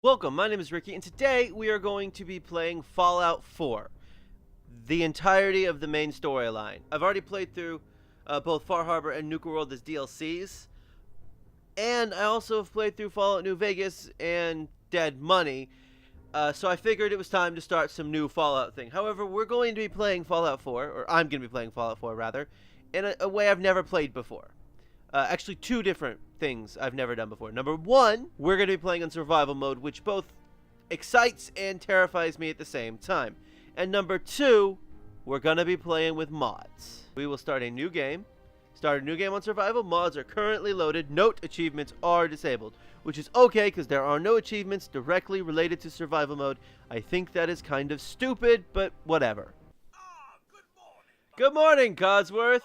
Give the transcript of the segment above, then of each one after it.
Welcome, my name is Ricky, and today we are going to be playing Fallout 4. The entirety of the main storyline. I've already played through both Far Harbor and Nuka World as DLCs, and I also have played through Fallout New Vegas and Dead Money, so I figured it was time to start some new Fallout thing. However, we're going to be playing Fallout 4, or I'm going to be playing Fallout 4 rather, in a way I've never played before. Actually, two different things I've never done before. Number one, we're going to be playing in survival mode, which both excites and terrifies me at the same time. And number two, we're going to be playing with mods. We will start a new game. Start a new game on survival. Mods are currently loaded. Note, achievements are disabled, which is okay because there are no achievements directly related to survival mode. I think that is kind of stupid, but whatever. Good morning, Codsworth.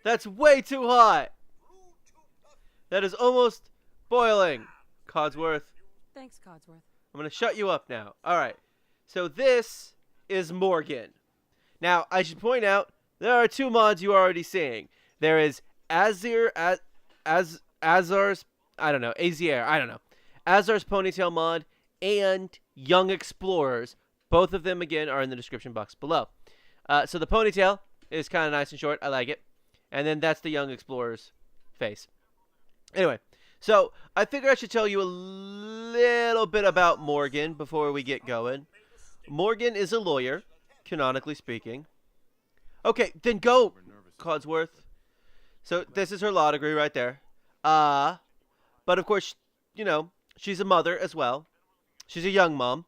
That's way too hot. That is almost boiling, Codsworth. Thanks, Codsworth. I'm going to shut you up now. All right. So this is Morgan. Now, I should point out, there are two mods you are already seeing. There is Azar's Azar's Ponytail mod and Young Explorers. Both of them, again, are in the description box below. So the Ponytail is kind of nice and short. I like it. And then that's the Young Explorer's face. Anyway, so I figure I should tell you a little bit about Morgan before we get going. Morgan is a lawyer, canonically speaking. Okay, then go, Codsworth. So this is her law degree right there. But of course, you know, she's a mother as well. She's a young mom.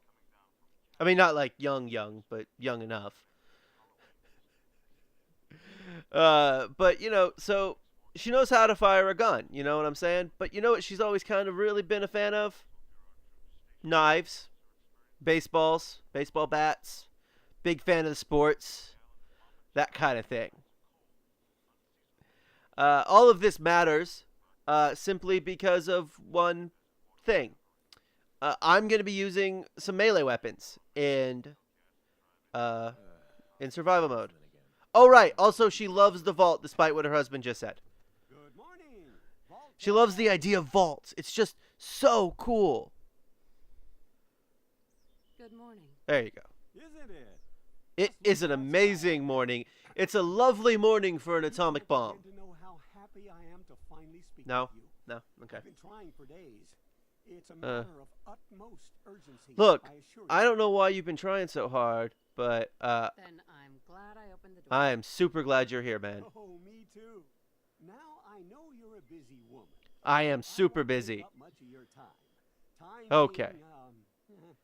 I mean, not like young, but young enough. But, you know, so she knows how to fire a gun, you know what I'm saying? But you know what she's always kind of really been a fan of? Knives, baseballs, baseball bats, big fan of the sports, that kind of thing. All of this matters simply because of one thing. I'm going to be using some melee weapons in survival mode. Oh, right. Also, she loves the vault, despite what her husband just said. Good morning. She loves the idea of vaults. It's just so cool. Good morning. There you go. Isn't it? It is an amazing morning. It's a lovely morning for an atomic bomb. To know how happy I am to finally speak No. with you. No. Okay. I've been trying for days. It's a matter of utmost urgency. Look, I assure you. I don't know why you've been trying so hard, but Then I'm glad I opened the door. I am super glad you're here, man. Oh, me too. Now I know you're a busy woman. I am super won't take busy. up much of your time. Time Okay. being,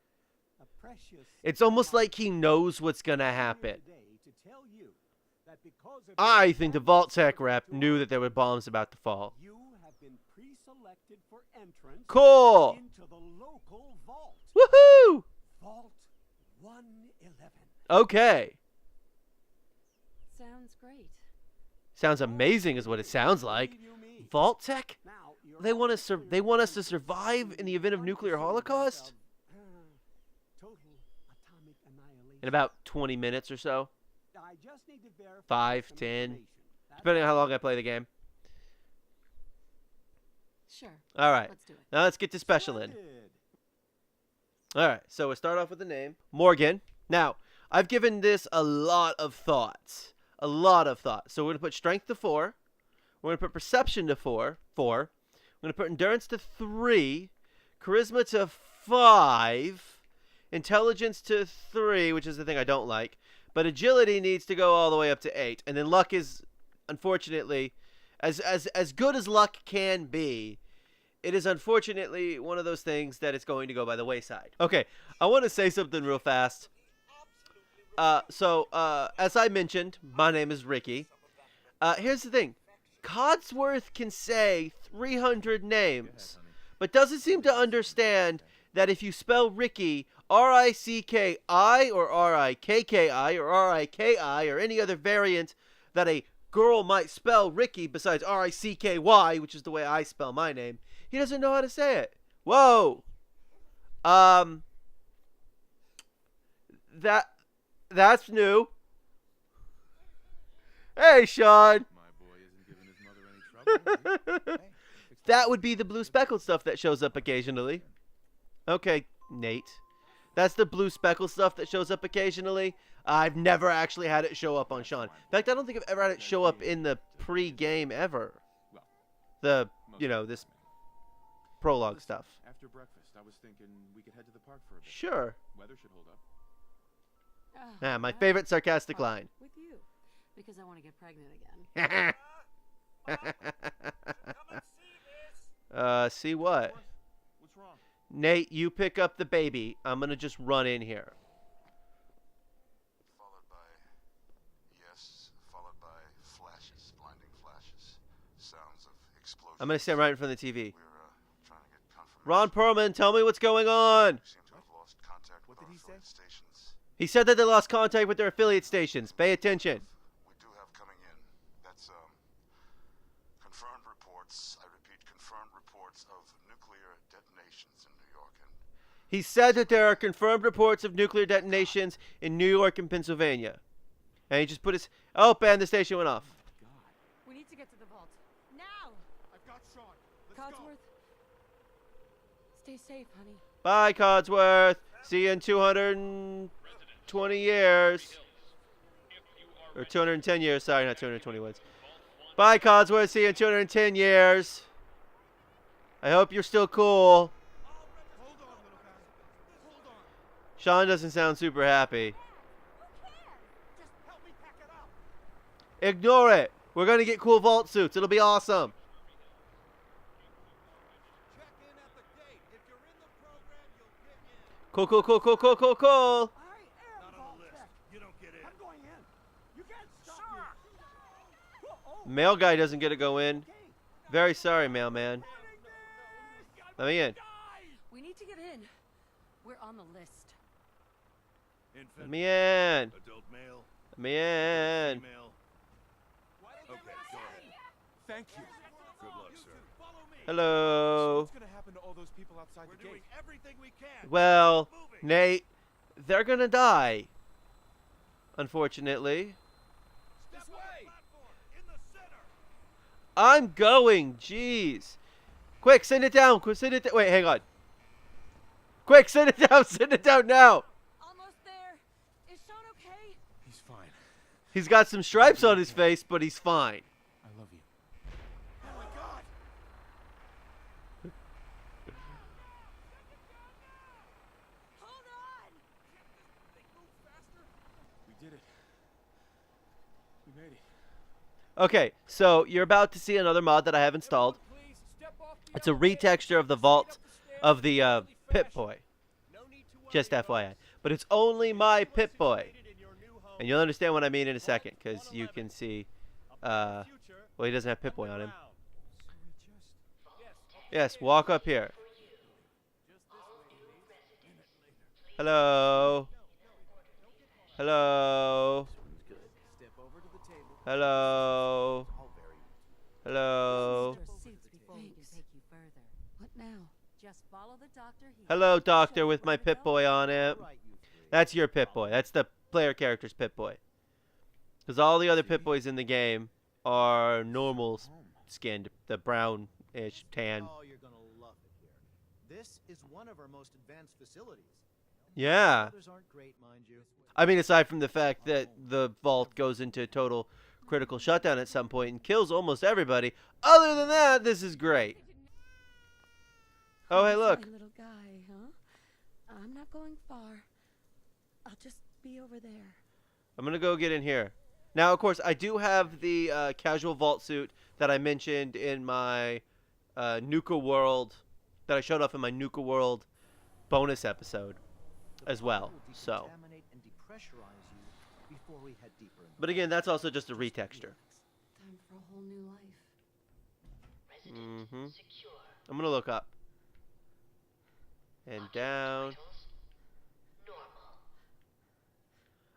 a precious It's almost like he knows what's going to happen. today to tell you that because of I your think the hard Vault work Tech rep to knew that there were bombs about to fall. You have been pre-selected for entrance Cool! into the local vault. Woohoo! Vault 111. Okay. Sounds great. Sounds amazing is what it sounds like. Believe you me. Vault Tech? Now, you're They want almost us they want us to survive in the event of nuclear holocaust total atomic annihilation. in about 20 minutes or so, I just need to verify 5, some 10, information. That's depending on how all. long I play the game. Sure. All right. Let's do it. Now let's get to special in. Splendid. All right. So we'll start off with the name, Morgan. Now, I've given this a lot of thoughts. A lot of thought. So we're going to put strength to 4. We're going to put perception to 4. We're going to put endurance to 3. Charisma to 5. Intelligence to 3, which is the thing I don't like. But agility needs to go all the way up to 8. And then luck is, unfortunately, as good as luck can be, it is unfortunately one of those things that it's going to go by the wayside. Okay, I want to say something real fast. As I mentioned, my name is Ricky. Here's the thing. Codsworth can say 300 names, but doesn't seem to understand that if you spell Ricky R-I-C-K-I or R-I-K-K-I or R-I-K-I or any other variant that a girl might spell Ricky besides R-I-C-K-Y, which is the way I spell my name, he doesn't know how to say it. Whoa. That's new. Hey, Sean. My boy isn't giving his mother any trouble. That would be the blue speckled stuff that shows up occasionally. Okay, Nate. That's the blue speckled stuff that shows up occasionally. I've never actually had it show up on Sean. In fact, I don't think I've ever had it show up in the pre-game ever. The, you know, this prologue stuff. After breakfast, I was thinking we could head to the park for a bit. Sure. Weather should hold up. Ah, my favorite sarcastic line. With you. Because I want to get pregnant again. See what? What's wrong? Nate, you pick up the baby. I'm gonna just run in here. Followed by flashes, blinding flashes, sounds of explosions. I'm gonna stand right in front of the TV. We're trying to get confirmation. Ron Perlman, tell me what's going on. We seem to have lost contact with What our did he say? affiliate stations. He said that they lost contact with their affiliate stations. Pay attention. We do have coming in. That's confirmed reports. I repeat, confirmed reports of nuclear detonations in New York and He said that there are confirmed reports of nuclear detonations in New York and Pennsylvania. And he just put his... Oh, and the station went off. We need to get to the vault. Now! I've got Sean. Let's Codsworth. Stay safe, honey. Bye, Codsworth. See you in 220 years. Or 210 years. Sorry, not 220 ones. Bye, Codsworth. See you in 210 years. I hope you're still cool. Hold on, little guy. Hold on. Sean doesn't sound super happy. Just help me pack it up. Ignore it. We're going to get cool vault suits. It'll be awesome. Check in at the gate. If you're in the program, you'll get in. Cool, cool, cool, cool, cool, cool, cool. I am Vault Tech. You don't get in. I'm going in. You can't stop me. Oh, Mail guy doesn't get to go in. okay. Very sorry, mailman. Let me in. We need to get in. We're on the list. Let Infant, me in. adult male, Let me in. female. Okay, go ahead. Thank you. Good luck, sir. Follow me. Hello. What's gonna happen to all those people outside We're the doing gate? everything we can. Well, Moving. Nate, they're going to die. Unfortunately. Step on the platform in the center. I'm going. Jeez. Quick, send it down. Quick, send it down. Wait, hang on. Quick, send it down. Send it down now. Almost there. Is Sean okay? He's fine. He's got some stripes on his face, but he's fine. I love you. Oh my God. Hold on! We did it. We made it. Okay, so you're about to see another mod that I have installed. Please step off the It's a elevator. retexture of the vault of the Pipboy. No need to worry Just about FYI. But it's only my Pipboy. situated in your new home. And you'll understand what I mean in a second, because you can see, Up in the future, well, he doesn't have Pipboy on him. underground. Yes, walk up here. Hello. Hello. Step over to the table. Hello. All very Hello. Suits before we can take you further. What now? Just follow the doctor. Hello, doctor, with my Pip-Boy on it. right, you three. That's your Pip-Boy. That's the player character's Pip-Boy. Because all the other Pip-Boys in the game are normal skinned, the brownish tan. Oh, you're gonna love it here. This is one of our most advanced facilities. Yeah. Others aren't great, mind you. I mean, aside from the fact that the vault goes into total critical shutdown at some point and kills almost everybody, other than that, this is great. Oh, hey, look. My little guy, huh? I'm not going far. I'll just be over there. I'm going to go get in here. Now, of course, I do have the casual vault suit that I mentioned in my Nuka World, that I showed off in my Nuka World bonus episode as well. So, Decontaminate and depressurize you before we head deeper into but again, that's also just a retexture. Time for a whole new life. Mm-hmm. I'm going to look up. And down.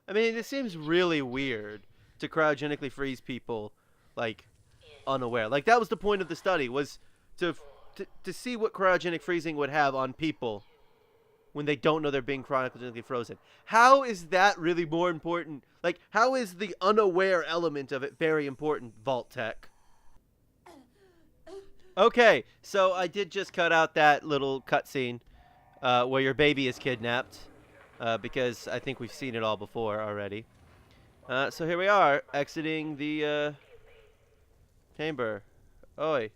I mean, it seems really weird to cryogenically freeze people, like, unaware. Like, that was the point of the study, was to see what cryogenic freezing would have on people when they don't know they're being cryogenically frozen. How is that really more important? Like, how is the unaware element of it very important, Vault Tech? Okay, so I did just cut out that little cutscene where your baby is kidnapped because I think we've seen it all before already. So here we are, exiting the chamber. Oi.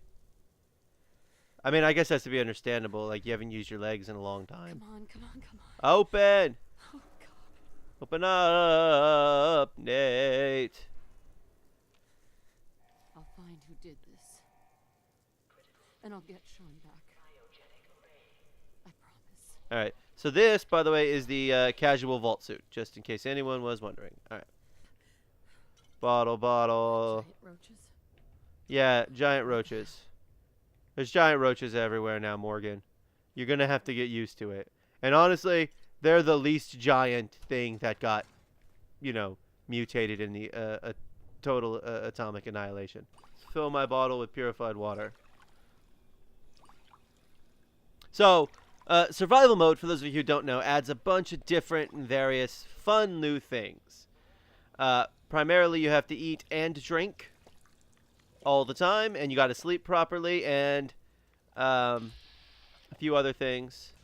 I mean, I guess that's to be understandable. Like, you haven't used your legs in a long time. Come on, come on, come on. Open! Oh, God. Open up, Nate. I'll find who did this. And I'll get Sean back. I promise. Alright, so this, by the way, is the casual vault suit, just in case anyone was wondering. Alright. Bottle. Giant roaches. Yeah, giant roaches. There's giant roaches everywhere now, Morgan. You're going to have to get used to it. And honestly, they're the least giant thing that got, you know, mutated in the total atomic annihilation. Fill my bottle with purified water. So, survival mode, for those of you who don't know, adds a bunch of different and various fun new things. Primarily, you have to eat and drink all the time, and you got to sleep properly, and a few other things.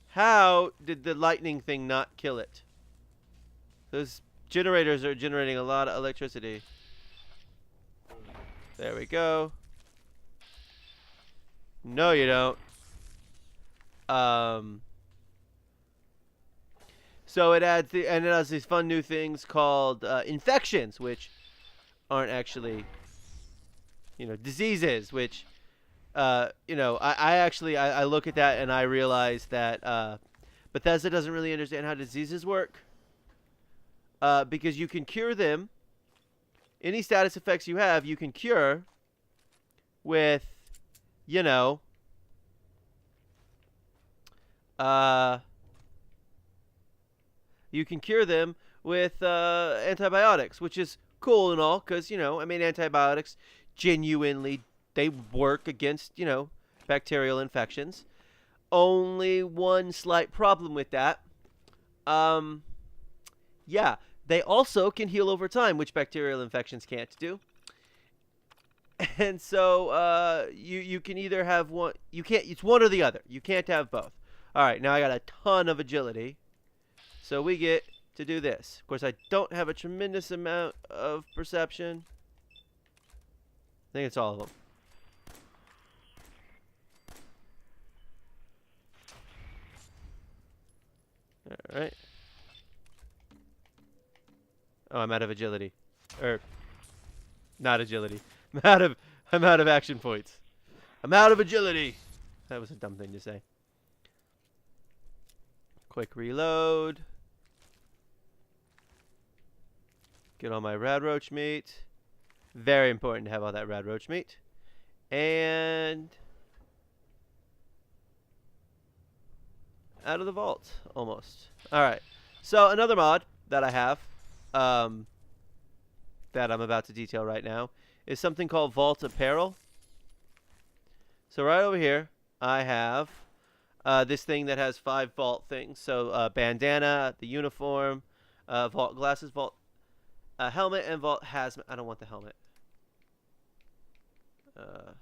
How did the lightning thing not kill it? Those generators are generating a lot of electricity. There we go. No, you don't. So it adds it has these fun new things called infections, which aren't actually, you know, diseases, which, you know, I look at that and I realize that Bethesda doesn't really understand how diseases work, because you can cure them. Any status effects you have, you can cure with, you know, you can cure them with antibiotics, which is cool and all, because, you know, I mean, antibiotics genuinely, they work against, you know, bacterial infections. Only one slight problem with that. Yeah, they also can heal over time, which bacterial infections can't do. And so you can either have one, you can't, it's one or the other. You can't have both. All right, now I got a ton of agility. So we get to do this. Of course, I don't have a tremendous amount of perception. I think it's all of them. All right. Oh, I'm out of agility. Not agility. I'm out of action points. I'm out of agility. That was a dumb thing to say. Quick reload. Get all my rad roach meat. Very important to have all that rad roach meat. And out of the vault, almost. Alright, so another mod that I have, that I'm about to detail right now, is something called Vault Apparel. So right over here, I have this thing that has 5 vault things. So bandana, the uniform, vault glasses, vault helmet, and vault hazmat. I don't want the helmet. Where's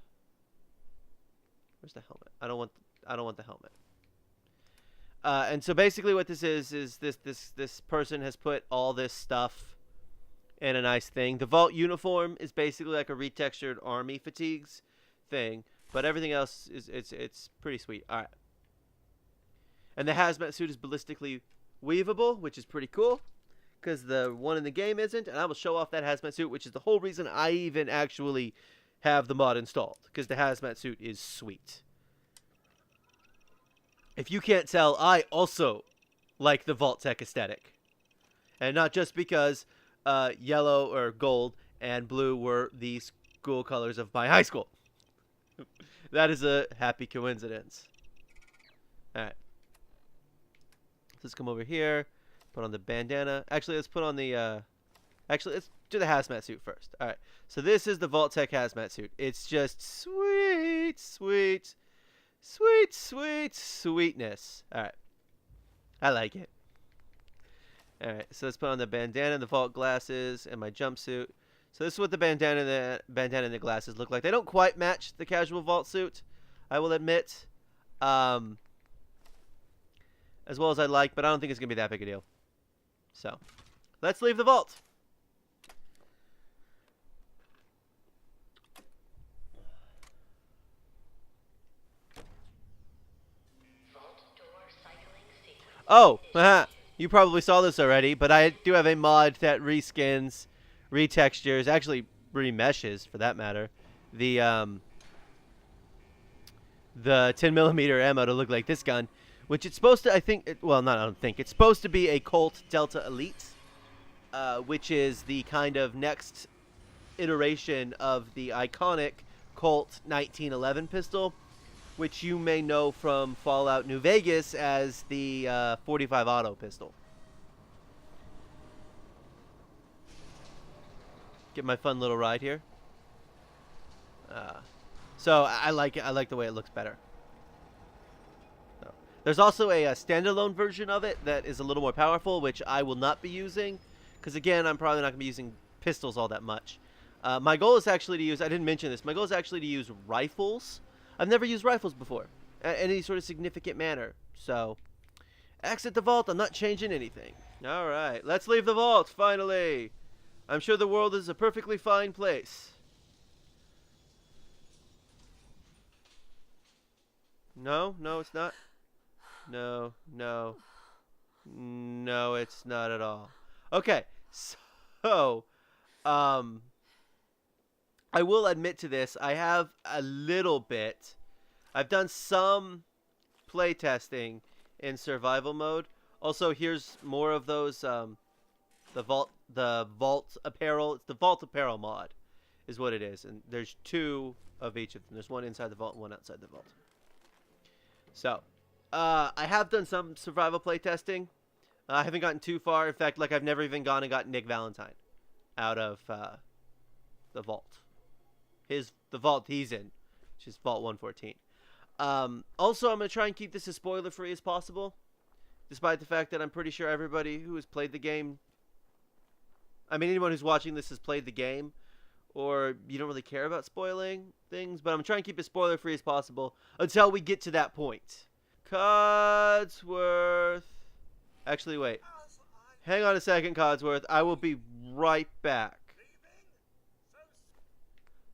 the helmet? I don't want the helmet. And so basically what this is this person has put all this stuff in a nice thing. The vault uniform is basically like a retextured army fatigues thing, but everything else is it's pretty sweet. All right. And the hazmat suit is ballistically weavable, which is pretty cool, because the one in the game isn't. And I will show off that hazmat suit, which is the whole reason I even actually have the mod installed, because the hazmat suit is sweet. If you can't tell, I also like the Vault Tech aesthetic. And not just because yellow or gold and blue were the school colors of my high school. That is a happy coincidence. Alright. Let's come over here. Put on the bandana. Actually, let's put on the... Actually, let's do the hazmat suit first. Alright. So this is the Vault Tech hazmat suit. It's just sweet, sweet, sweet, sweet, sweetness. Alright. I like it. Alright, so let's put on the bandana, the vault glasses, and my jumpsuit. So this is what the bandana and the glasses look like. They don't quite match the casual vault suit, I will admit, as well as I like, but I don't think it's gonna be that big a deal. So, let's leave the vault. Oh, you probably saw this already, but I do have a mod that reskins, retextures, actually remeshes for that matter, the 10mm ammo to look like this gun, which it's supposed to, I don't think, it's supposed to be a Colt Delta Elite, which is the kind of next iteration of the iconic Colt 1911 pistol, which you may know from Fallout New Vegas as the 45 auto pistol. Get my fun little ride here. So I like it. I like the way it looks better. So, there's also a standalone version of it that is a little more powerful, which I will not be using, because again, I'm probably not going to be using pistols all that much. My goal is actually to use, I didn't mention this, my goal is actually to use rifles. I've never used rifles before, in any sort of significant manner. So, exit the vault. I'm not changing anything. All right, let's leave the vault, finally. I'm sure the world is a perfectly fine place. No, it's not. No, it's not at all. Okay, so, I will admit to this. I have a little bit. I've done some play testing in survival mode. Also, here's more of those. The vault apparel. It's the vault apparel mod, is what it is. And there's 2 of each of them. There's one inside the vault and one outside the vault. So, I have done some survival play testing. I haven't gotten too far. In fact, like I've never even gone and got Nick Valentine out of the vault. The vault he's in, which is Vault 114. Also, I'm going to try and keep this as spoiler-free as possible, despite the fact that I'm pretty sure everybody who has played the game, I mean, anyone who's watching this has played the game, or you don't really care about spoiling things, but I'm trying to keep it spoiler-free as possible until we get to that point. Codsworth. Actually, wait. Hang on a second, Codsworth. I will be right back.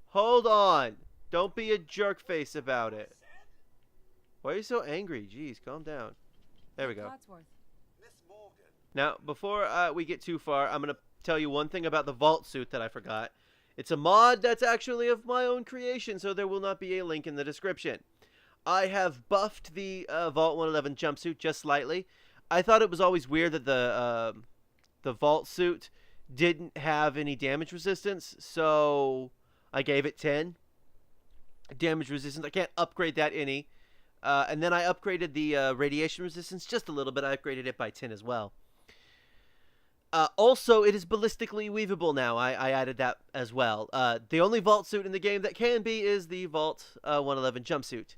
Hold on. Don't be a jerk face about it. Why are you so angry? Jeez, calm down. There we go. Now, before we get too far, I'm going to tell you one thing about the vault suit that I forgot. It's a mod that's actually of my own creation, so there will not be a link in the description. I have buffed the Vault 111 jumpsuit just slightly. I thought it was always weird that the vault suit didn't have any damage resistance, so I gave it 10 damage resistance. I can't upgrade that any. And then I upgraded the radiation resistance just a little bit. I upgraded it by 10 as well. Also, it is ballistically weavable now. I added that as well. The only vault suit in the game that can be is the Vault 111 jumpsuit.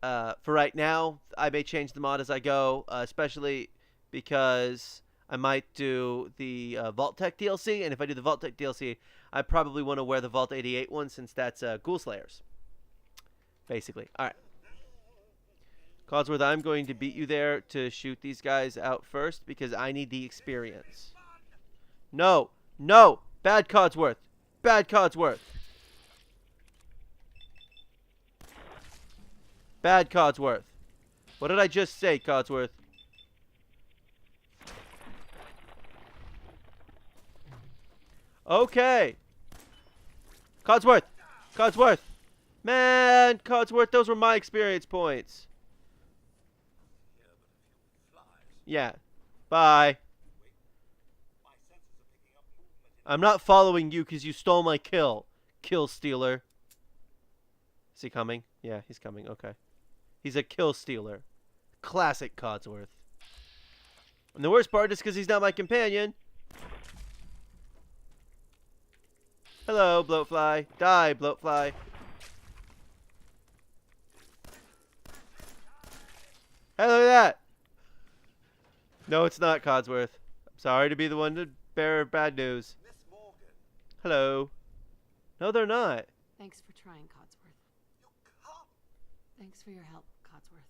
For right now, I may change the mod as I go, especially because I might do the Vault Tech DLC, and if I do the Vault Tech DLC, I probably want to wear the Vault 88 one since that's Ghoul Slayers. Basically. Alright. Codsworth, I'm going to beat you there to shoot these guys out first because I need the experience. No! No! Bad Codsworth! Bad Codsworth! Bad Codsworth. What did I just say, Codsworth? Okay. Codsworth! Codsworth! Man, Codsworth, those were my experience points. Yeah. Bye. I'm not following you because you stole my kill. Kill stealer. Is he coming? Yeah, he's coming. Okay. He's a kill stealer. Classic Codsworth. And the worst part is because he's not my companion. Hello, bloatfly. Die, bloatfly. Hey, look at that. No, it's not Codsworth. I'm sorry to be the one to bear bad news. Hello. No, they're not. Thanks for trying, Codsworth. Thanks for your help, Codsworth.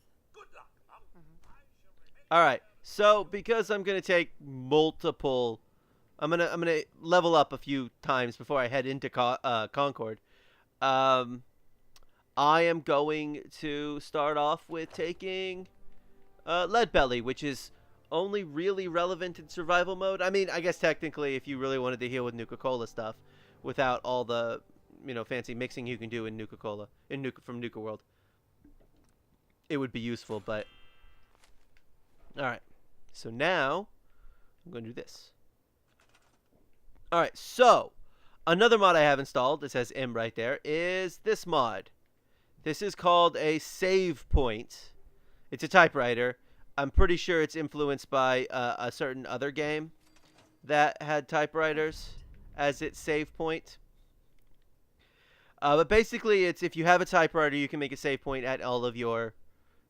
All right. So because I'm gonna take multiple, I'm gonna level up a few times before I head into Concord. I am going to start off with taking Lead Belly, which is only really relevant in survival mode. I mean, I guess technically, if you really wanted to heal with Nuka-Cola stuff, without all the fancy mixing you can do in Nuka-Cola from Nuka World, it would be useful. But all right, so now I'm going to do this. All right, so another mod I have installed, it says M right there, is this mod. This is called a save point. It's a typewriter. I'm pretty sure it's influenced by a certain other game that had typewriters as its save point. But basically, it's if you have a typewriter, you can make a save point at all of your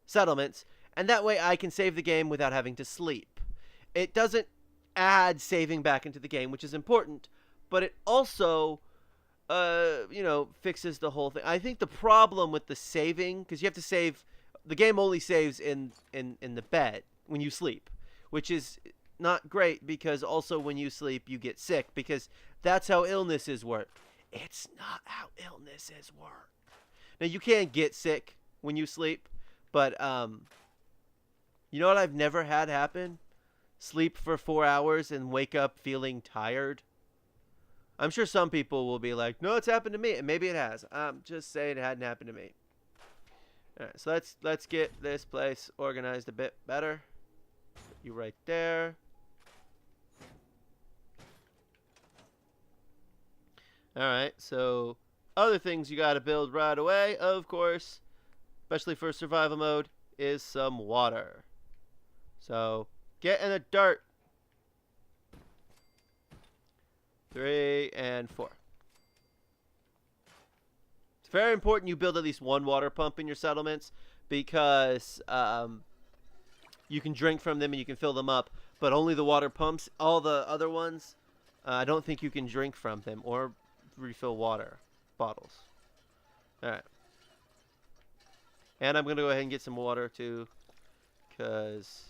settlements. And that way I can save the game without having to sleep. It doesn't add saving back into the game, which is important. But it also, fixes the whole thing. I think the problem with the saving, because you have to save... The game only saves in the bed when you sleep, which is not great because also when you sleep you get sick because that's how illnesses work. It's not how illnesses work. Now you can get sick when you sleep, but you know what I've never had happen? Sleep for 4 hours and wake up feeling tired. I'm sure some people will be like, no, it's happened to me, and maybe it has. I'm just saying it hadn't happened to me. Alright, so let's get this place organized a bit better. Put you right there. Alright, so other things you gotta build right away, of course, especially for survival mode, is some water. So get in the dirt. 3 and 4. It's very important you build at least one water pump in your settlements because you can drink from them and you can fill them up, but only the water pumps. All the other ones, I don't think you can drink from them or refill water bottles. Alright. And I'm going to go ahead and get some water too because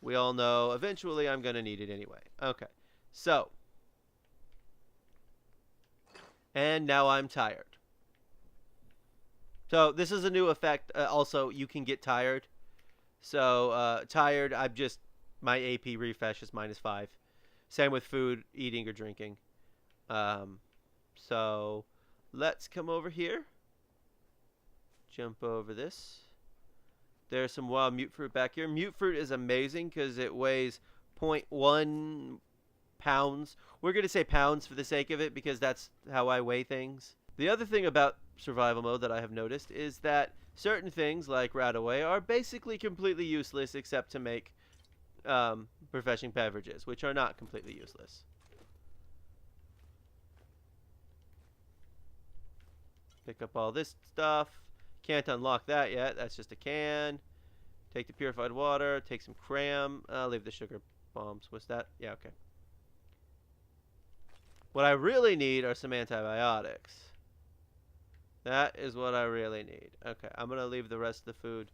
we all know eventually I'm going to need it anyway. Okay. So. And now I'm tired. So this is a new effect. Also, you can get tired. So tired, my AP refresh is -5. Same with food, eating, or drinking. So let's come over here. Jump over this. There's some wild mute fruit back here. Mute fruit is amazing because it weighs 0.1 pounds. We're going to say pounds for the sake of it because that's how I weigh things. The other thing about survival mode that I have noticed is that certain things like Radaway are basically completely useless except to make refreshing beverages, which are not completely useless. Pick up all this stuff. Can't unlock that yet. That's just a can. Take the purified water. Take some cram. Leave the sugar bombs. What's that? Yeah, okay. What I really need are some antibiotics. That is what I really need. Okay, I'm going to leave the rest of the food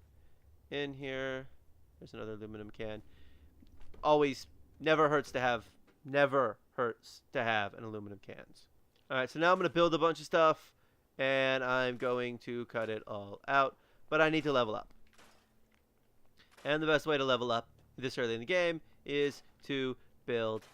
in here. There's another aluminum can. Always, never hurts to have an aluminum cans. Alright, so now I'm going to build a bunch of stuff, and I'm going to cut it all out. But I need to level up. And the best way to level up this early in the game is to build.